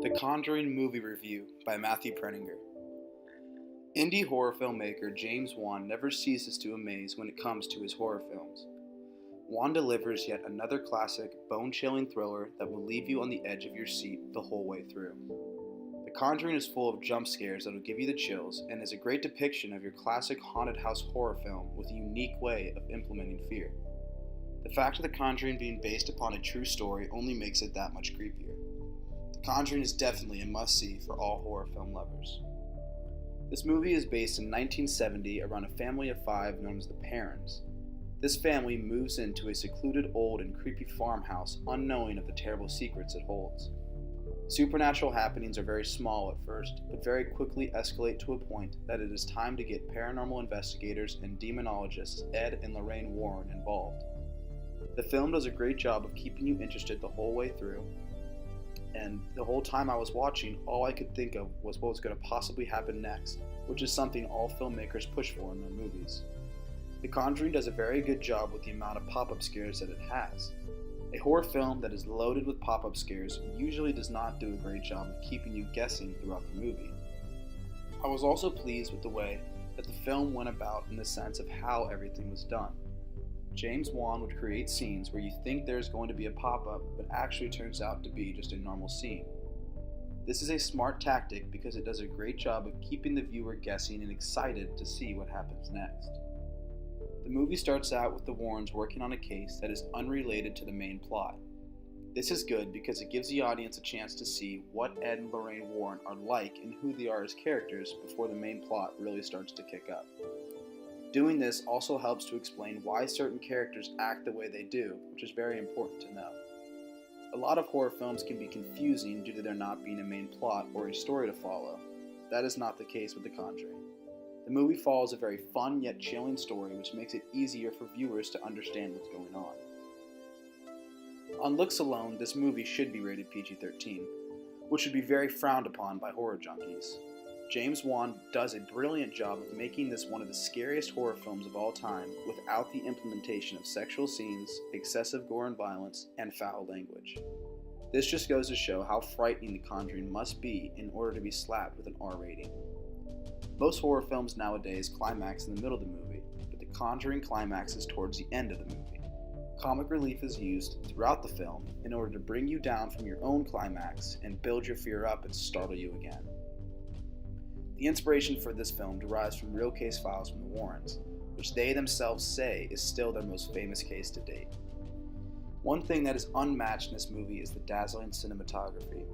The Conjuring Movie Review by Matthew Preninger. Indie horror filmmaker James Wan never ceases to amaze when it comes to his horror films. Wan delivers yet another classic, bone-chilling thriller that will leave you on the edge of your seat the whole way through. The Conjuring is full of jump scares that will give you the chills and is a great depiction of your classic haunted house horror film with a unique way of implementing fear. The fact of The Conjuring being based upon a true story only makes it that much creepier. The Conjuring is definitely a must-see for all horror film lovers. This movie is based in 1970 around a family of five known as the Perrons. This family moves into a secluded old and creepy farmhouse unknowing of the terrible secrets it holds. Supernatural happenings are very small at first, but very quickly escalate to a point that it is time to get paranormal investigators and demonologists Ed and Lorraine Warren involved. The film does a great job of keeping you interested the whole way through, and the whole time I was watching, all I could think of was what was going to possibly happen next, which is something all filmmakers push for in their movies. The Conjuring does a very good job with the amount of pop-up scares that it has. A horror film that is loaded with pop-up scares usually does not do a great job of keeping you guessing throughout the movie. I was also pleased with the way that the film went about in the sense of how everything was done. James Wan would create scenes where you think there's going to be a pop-up, but actually turns out to be just a normal scene. This is a smart tactic because it does a great job of keeping the viewer guessing and excited to see what happens next. The movie starts out with the Warrens working on a case that is unrelated to the main plot. This is good because it gives the audience a chance to see what Ed and Lorraine Warren are like and who they are as characters before the main plot really starts to kick up. Doing this also helps to explain why certain characters act the way they do, which is very important to know. A lot of horror films can be confusing due to there not being a main plot or a story to follow. That is not the case with The Conjuring. The movie follows a very fun yet chilling story which makes it easier for viewers to understand what's going on. On looks alone, this movie should be rated PG-13, which would be very frowned upon by horror junkies. James Wan does a brilliant job of making this one of the scariest horror films of all time without the implementation of sexual scenes, excessive gore and violence, and foul language. This just goes to show how frightening The Conjuring must be in order to be slapped with an R rating. Most horror films nowadays climax in the middle of the movie, but The Conjuring climaxes towards the end of the movie. Comic relief is used throughout the film in order to bring you down from your own climax and build your fear up and startle you again. The inspiration for this film derives from real case files from the Warrens, which they themselves say is still their most famous case to date. One thing that is unmatched in this movie is the dazzling cinematography.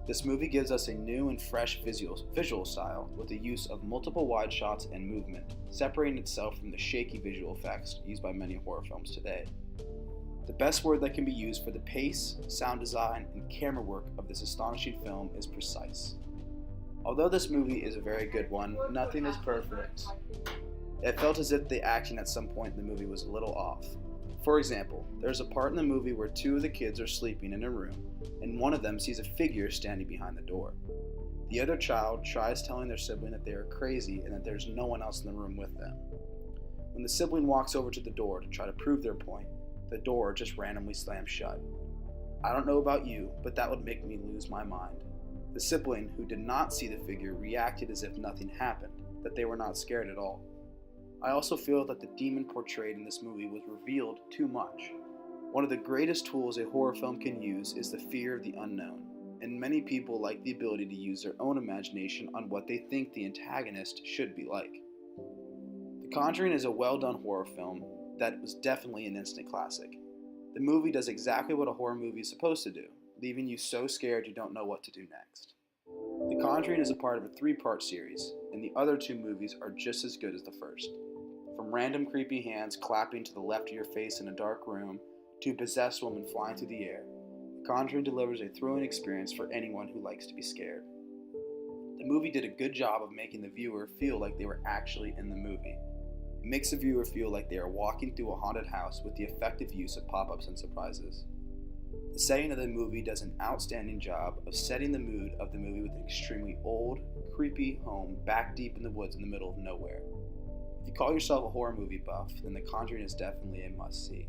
This movie gives us a new and fresh visual style with the use of multiple wide shots and movement, separating itself from the shaky visual effects used by many horror films today. The best word that can be used for the pace, sound design, and camera work of this astonishing film is precise. Although this movie is a very good one, nothing is perfect. It felt as if the acting at some point in the movie was a little off. For example, there's a part in the movie where two of the kids are sleeping in a room, and one of them sees a figure standing behind the door. The other child tries telling their sibling that they are crazy and that there's no one else in the room with them. When the sibling walks over to the door to try to prove their point, the door just randomly slams shut. I don't know about you, but that would make me lose my mind. The sibling, who did not see the figure, reacted as if nothing happened, that they were not scared at all. I also feel that the demon portrayed in this movie was revealed too much. One of the greatest tools a horror film can use is the fear of the unknown, and many people like the ability to use their own imagination on what they think the antagonist should be like. The Conjuring is a well-done horror film that was definitely an instant classic. The movie does exactly what a horror movie is supposed to do, leaving you so scared you don't know what to do next. The Conjuring is a part of a 3-part series, and the other 2 movies are just as good as the first. From random creepy hands clapping to the left of your face in a dark room, to a possessed woman flying through the air, The Conjuring delivers a thrilling experience for anyone who likes to be scared. The movie did a good job of making the viewer feel like they were actually in the movie. It makes the viewer feel like they are walking through a haunted house with the effective use of pop-ups and surprises. The setting of the movie does an outstanding job of setting the mood of the movie with an extremely old, creepy home back deep in the woods in the middle of nowhere. If you call yourself a horror movie buff, then The Conjuring is definitely a must-see.